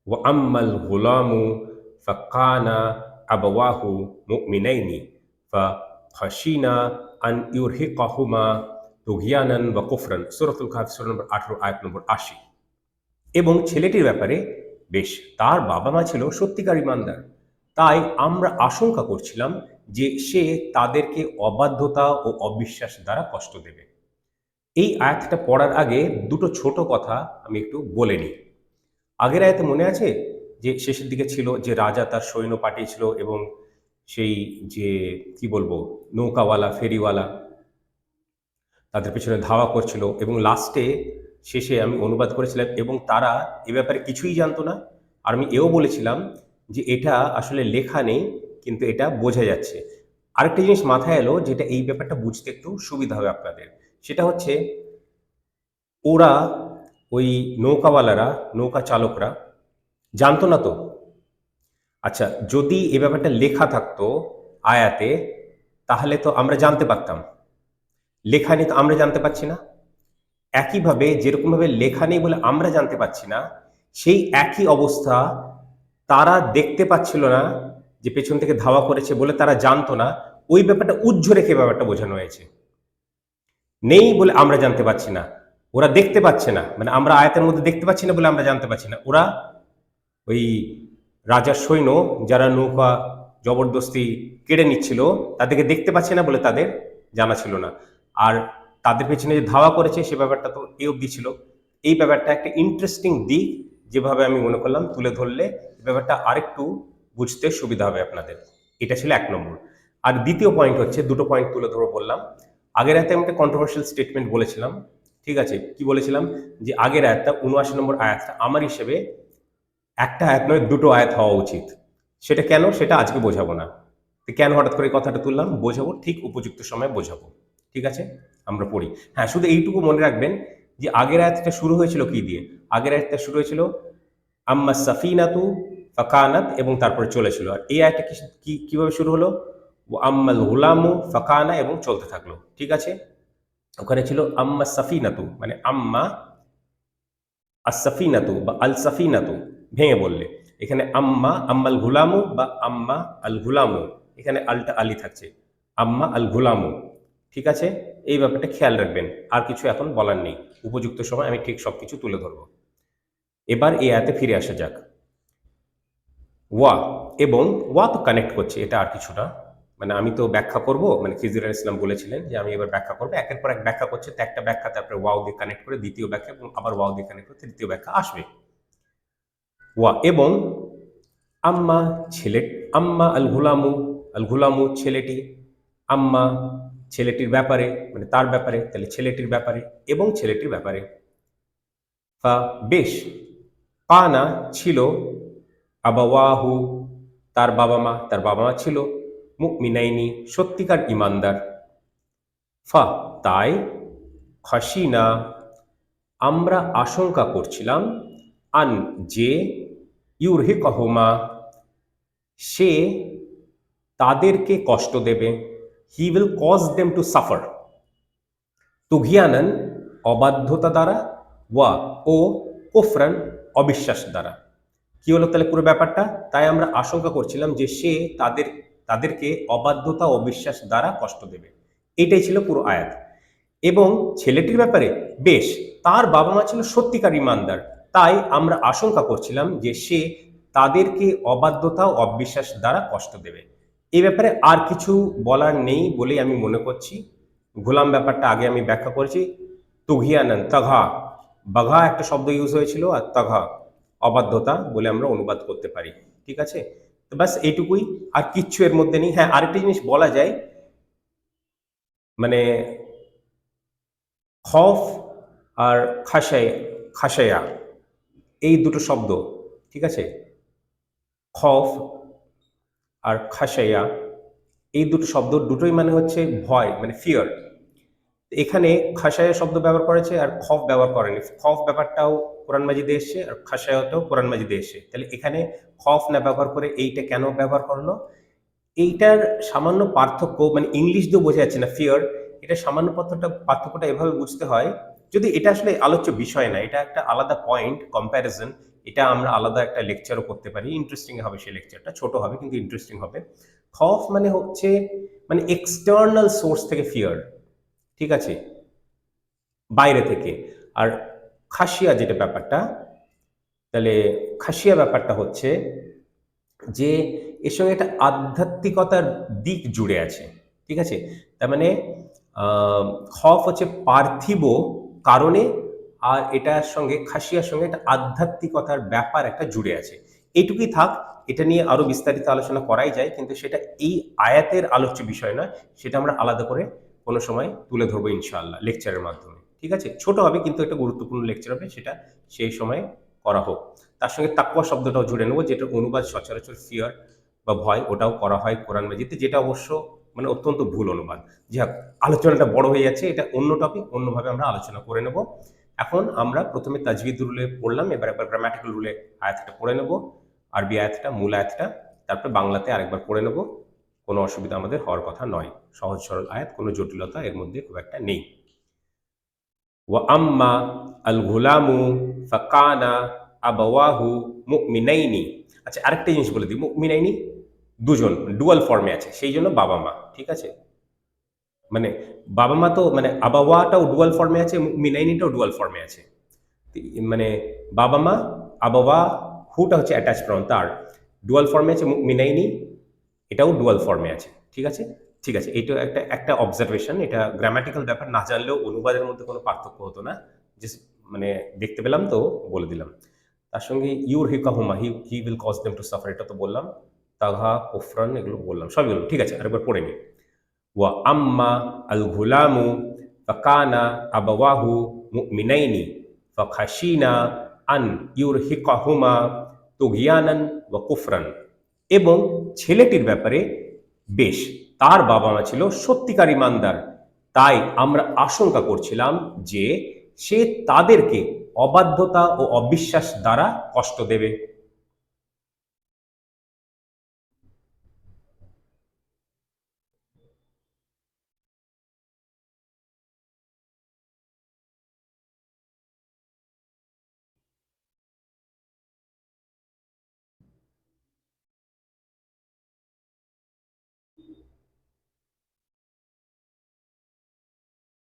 ওয়া আম্মাল গুলামু ফাকানা আবাওয়াহু মুমিনাইনি ফাখাশিনা আন ইউরহিকাহুমা তুগয়ানান ওয়া কুফরান। সূরাতুল কাহফ সূরা নম্বর 18 আয়াত নম্বর 80। এবং ছেলেটির ব্যাপারে বেশ, তার বাবা মা ছিল সত্যিকার ইমানদার, তাই আমরা আশঙ্কা করছিলাম যে সে তাদেরকে অবাধ্যতা ও অবিশ্বাস দ্বারা কষ্ট দেবে। এই আয়াতটা পড়ার আগে দুটো ছোট কথা আমি একটু বলে নিই। আগের আয়াতে মনে আছে যে শেষের দিকে ছিল যে রাজা তার সৈন্য পাঠিয়েছিল এবং সেই যে কি বলবো নৌকাওয়ালা ফেরিওয়ালা তাদের পেছনে ধাওয়া করছিল এবং লাস্টে শেষে আমি অনুবাদ করেছিলাম এবং তারা এ ব্যাপারে কিছুই জানতো না। আর আমি এও বলেছিলাম যে এটা আসলে লেখা নেই, কিন্তু এটা বোঝা যাচ্ছে। আরেকটা জিনিস মাথায় এলো যেটা এই ব্যাপারটা বুঝতে একটু সুবিধা হবে আপনাদের, সেটা হচ্ছে ওরা ওই নৌকাওয়ালারা নৌকা চালকরা জানতো না তো। আচ্ছা, যদি এ ব্যাপারটা লেখা থাকতো আয়াতে তাহলে তো আমরা জানতে পারতাম, লেখা নেই তো আমরা জানতে পারছি না। একইভাবে যেরকমভাবে লেখা নেই বলে আমরা জানতে পারছি না, সেই একই অবস্থা তারা দেখতে পাচ্ছিল না যে পেছন থেকে ধাওয়া করেছে বলে তারা জানতো না, ওই ব্যাপারটা উজ্জ্ব রেখে ব্যাপারটা বোঝানো হয়েছে। নেই বলে আমরা জানতে পারছি না, ওরা দেখতে পাচ্ছে না, মানে আমরা আয়াতের মধ্যে দেখতে পাচ্ছি না বলে আমরা জানতে পারছি না, ওরা ওই রাজার সৈন্য যারা নৌকা জবরদস্তি কেড়ে নিচ্ছিল তাদেরকে দেখতে পাচ্ছে না বলে তাদের জানা ছিল না। আর তাদের পেছনে যে ধাওয়া করেছে সে ব্যাপারটা তো এ অবধি ছিল। এই ব্যাপারটা একটা ইন্টারেস্টিং দিক, যেভাবে আমি মনে করলাম তুলে ধরলে ব্যাপারটা আরেকটু বুঝতে সুবিধা হবে আপনাদের। এটা ছিল 1 নম্বর। আর দ্বিতীয় পয়েন্ট হচ্ছে, দুটো পয়েন্ট তুলে ধরো বললাম। আগের আয়াতে আমি একটা কন্ট্রোভার্সিয়াল স্টেটমেন্ট বলেছিলাম, ঠিক আছে? কি বলেছিলাম? যে আগের আয়াতটা ৭৯ নম্বর আয়াতটা আমার হিসেবে একটা আয়াত নয় দুটো আয়াত হওয়া উচিত। সেটা কেন? সেটা আজকে বোঝাবো না। তো কেন হঠাৎ করে এই কথাটা তুললাম? বোঝাবো, ঠিক উপযুক্ত সময়ে বোঝাবো। ঠিক আছে? আমরা পড়ি। হ্যাঁ, শুধু এইটুকু মনে রাখবেন যে আগের আয়াতটা শুরু হয়েছিল কি দিয়ে? আগের আয়াতটা শুরু হয়েছিল আম্মা সাফিনাতু ফাকানাত এবং তারপরে চলেছিল। আর এই আয়াতটা কিভাবে শুরু হলো? ও আম্মাল গুলামু ফাকানা এবং চলতে থাকলো। ঠিক আছে? ওখানে ছিল আম্মা সাফিনাতু মানে আম্মা আসসাফিনাতু বা আল সাফিনাতু ভেঙে বললে। এখানে আম্মা আম্মাল গুলামু বা আম্মা আল গুলামু, এখানে আলটা আলি থাকছে, আম্মা আল গুলামু। ঠিক আছে? এই ব্যাপারটা খেয়াল রাখবেন। আর কিছু এখন বলার নেই, উপযুক্ত সময় আমি ঠিক সবকিছু তুলে ধরবো। এবার এই আয়াতে ফিরে আসা যাক। ওয়া, এবং ওয়া তো কানেক্ট করছে, এটা আর কিছু না। মানে আমি তো ব্যাখ্যা করব, মানে খিজির আলাইহিস সালাম বলেছিলেন যে আমি এবার ব্যাখ্যা করবো, একের পর এক ব্যাখ্যা করছে, তো একটা ব্যাখ্যা তারপরে ওয়াও দিয়ে কানেক্ট করে দ্বিতীয় ব্যাখ্যা এবং আবার ওয়াও দিয়ে কানেক্ট করে তৃতীয় ব্যাখ্যা আসবে। ওয়া এবং আম্মা ছেলে, আম্মা আল গুলামু, আল গুলামু ছেলেটি, আম্মা ছেলেটির ব্যাপারে মানে তার ব্যাপারে, তাহলে ছেলেটির ব্যাপারে এবং ছেলেটির ব্যাপারে। ফা বেশ, কানা ছিল, আবাওয়াহু তার বাবা মা ছিল, মুমিনাইনি সত্যিকার ইমানদার, ফা তাই, খাসিনা আমরা আশঙ্কা করছিলাম, আন যে, ইউরহিকহুমা সে তাদেরকে কষ্ট দেবে, he will cause them to suffer, তুঘিয়ানান অবাধ্যতা দ্বারা, ওয়া ও কুফরান অবিশ্বাস দ্বারা। কি হলো তাহলে পুরো ব্যাপারটা? তাই আমরা আশঙ্কা করছিলাম যে সে তাদেরকে অবাধ্যতা ও অবিশ্বাস দ্বারা কষ্ট দেবে। এটাই ছিল পুরো আয়াত। এবং ছেলেটির ব্যাপারে বেশ, তার বাবা মা ছিল সত্যিকার ইমানদার, তাই আমরা আশঙ্কা করছিলাম যে সে তাদেরকে অবাধ্যতা ও অবিশ্বাস দ্বারা কষ্ট দেবে। এই ব্যাপারে আর কিছু বলার নেই বলেই আমি মনে করছি। গোলাম ব্যাপারটা আগে আমি ব্যাখ্যা করেছি। তুঘিয়ানান তাঘা, বাঘা একটা শব্দ ইউজ হয়েছিল, আর তাঘা অবাধ্যতা বলে আমরা অনুবাদ করতে পারি। ঠিক আছে? তো ব্যাস এইটুকুই, আর কিচ্ছু এর মধ্যে নেই। হ্যাঁ, আরেকটা জিনিস বলা যায়, মানে খফ আর খাসায়া এই দুটো শব্দ, ঠিক আছে? খফ আর খাসায়া এই দুটো শব্দ দুটোই মানে হচ্ছে ভয়, মানে ফিয়ার। এখানে খাসায়া শব্দ ব্যবহার করেছে আর খফ ব্যবহার করেনি। খফ ব্যাপারটাও কোরআন মাজিদে এসছে আর খাসায়াটাও কোরআন মাজিদে এসছে, তাহলে এখানে খফ না ব্যবহার করে এইটা কেন ব্যবহার করলো? এইটার সামান্য পার্থক্য, মানে ইংলিশ দিয়েও বোঝা যাচ্ছে না ফিয়ার, এটা সামান্য পার্থক্যটা এভাবে বুঝতে হয়। যদি এটা আসলে আলোচ্য বিষয় না, এটা একটা আলাদা পয়েন্ট কম্প্যারিজন, এটা আমরা আলাদা একটা লেকচারও করতে পারি, ইন্টারেস্টিং হবে সেই লেকচারটা, ছোট হবে কিন্তু ইন্টারেস্টিং হবে। খৌফ মানে হচ্ছে মানে এক্সটার্নাল সোর্স থেকে ফিয়ার, ঠিক আছে, বাইরে থেকে। আর খাসিয়া যেটা ব্যাপারটা, তাহলে খাসিয়া ব্যাপারটা হচ্ছে যে এর সঙ্গে একটা আধ্যাত্মিকতার দিক জুড়ে আছে, ঠিক আছে। তার মানে খফ হচ্ছে পার্থিব কারণে, আর এটার সঙ্গে খাসিয়ার সঙ্গে একটা আধ্যাত্মিকতার ব্যাপার একটা জুড়ে আছে। এইটুকুই থাক, এটা নিয়ে আরো বিস্তারিত আলোচনা করাই যায়, কিন্তু সেটা এই আয়াতের আলোচ্য বিষয় নয়, সেটা আমরা আলাদা করে কোনো সময় তুলে ধরবো ইনশাআল্লাহ লেকচারের মাধ্যমে, ঠিক আছে। ছোট হবে কিন্তু একটা গুরুত্বপূর্ণ লেকচার হবে, সেটা সেই সময় করা হোক। তার সঙ্গে তাকওয়া শব্দটাও জুড়ে নেবো, যেটা অনুবাদ সচরাচর ফিয়ার বা ভয়, ওটাও করা হয় কোরআন মাজিদে, যেটা অবশ্য মানে অত্যন্ত ভুল অনুবাদ। যাক, আলোচনাটা বড় হয়ে যাচ্ছে, এটা অন্য টপিক, অন্যভাবে আমরা আলোচনা করে নেব। এখন আমরা প্রথমে তাজবিদ রুলে পড়লাম, এবার একবার গ্রামাটিক্যাল রুলে আয়াতটা পড়ে নেব, আরবি আয়াতটা, মূল আয়াতটা, তারপর বাংলাতে আরেকবার পড়ে নেব। কোনো অসুবিধা আমাদের হওয়ার কথা নয়, সহজ সরল আয়াত, কোনো জটিলতা এর মধ্যে খুব একটা নেই। ওয়া আম্মা আল গুলামু ফাকানা আবাওয়াহু মুমিনাইনি। আচ্ছা, আরেকটা জিনিস বলে দিই, মুমিনাইনি দুজন, ডুয়াল ফর্মে আছে, সেই জন্য বাবা মা, ঠিক আছে। মানে বাবা মা তো মানে আবাওয়াটাও ডুয়াল ফর্মে আছে, মুমিনাইনিটাও ডুয়াল ফর্মে আছে। মানে বাবা মা, আবাওয়া, হুটা হচ্ছে অ্যাটাচ প্রনাউন, তার ডুয়াল ফর্মে আছে মুমিনাইনি, এটাও ডুয়াল ফর্মে আছে, ঠিক আছে। ঠিক আছে, এটা একটা একটা অবজারভেশন, এটা গ্রামাটিক্যাল ব্যাপার, না জানলেও অনুবাদের মধ্যে কোনো পার্থক্য হতো না, যে মানে দেখতে পেলাম তো বলে দিলাম। তার সঙ্গে ইউর হিকাহুমা, he will cause them to suffer, এটা তো বললাম। তাগা, কুফরান, এগুলো বললাম, সবই বললাম, ঠিক আছে। আরেকবার পড়ে নি। ওয়া আম্মা আল গুলামু ফাকানা আবাওয়াহু মুমিনাইনি ফাখাশিনা আন ইউরহিকাহুমা তুগয়ানান ওয়া কুফরান। এবং ছেলেটির ব্যাপারে বেশ, তার বাবা মা ছিল সত্যিকার ইমানদার, তাই আমরা আশঙ্কা করছিলাম যে সে তাদেরকে অবাধ্যতা ও অবিশ্বাস দ্বারা কষ্ট দেবে।